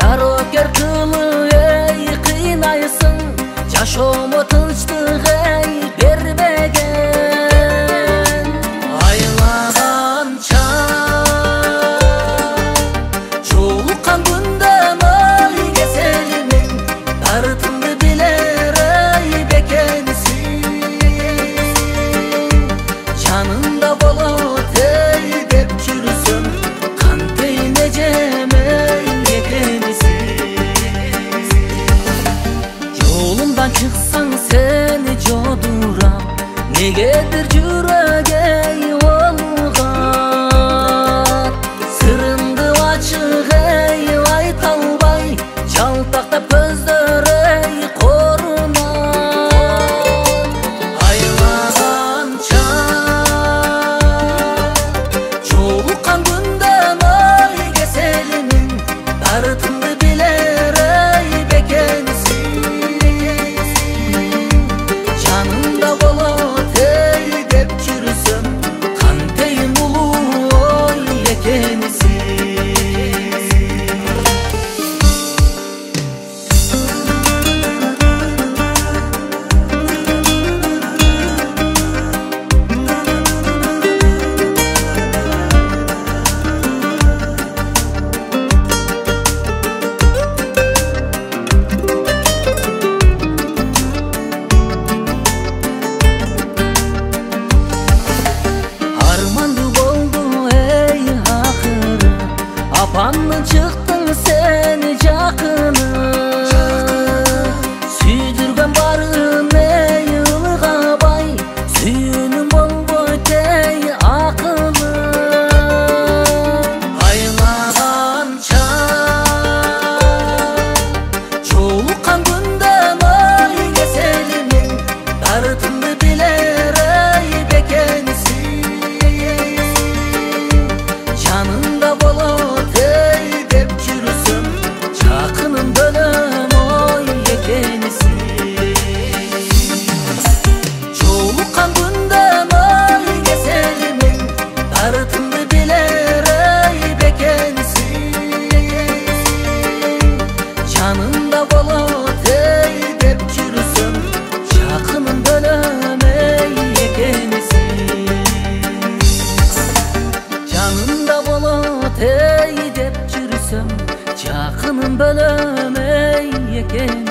жарокер тылы ey кыйнайсың, жашоомо тынчтык ey бербеген. Айлаганча жолуккан күндөн ой кеселимин, дартымды билер ey бекенсиң. Жанымда болот ey деп жүрсөм, кантейин эжем ey экенсиң. Жолумдан чыксаң сени жодурам, негедир жүрөк ey олгат. Сырымды ачык ey айта албай, жалтактап көздөр ey корунат. Айлаганча жолуккан күндөн ой кеселимин, дартымды билер ey бекенсиң. Жанымда болот ey деп жүрсөм, кантейин улуу ой экенсиң. Арманды болду ey акыры, апамдын чыктың сени жакыны. Сүйдүргөн барын ey ылгабай, сүйүүнүм болбойт ey акылы. Айлаганча жолуккан күндөн ой кеселимин, дартымды билер ey бекенсиң. Жанымда болот ey деп жүрсөм, жакыным бөлөм ой экенсиң. Жолуккан күндөн ой кеселимин, дартымды билер ey бекенсиң. Жанымда болот ey деп жүрсөм, жакыным бөлөм ey экенсиң. Жанымда болот ey деп жүрсөм, жакыным бөлөм ey экенсиң.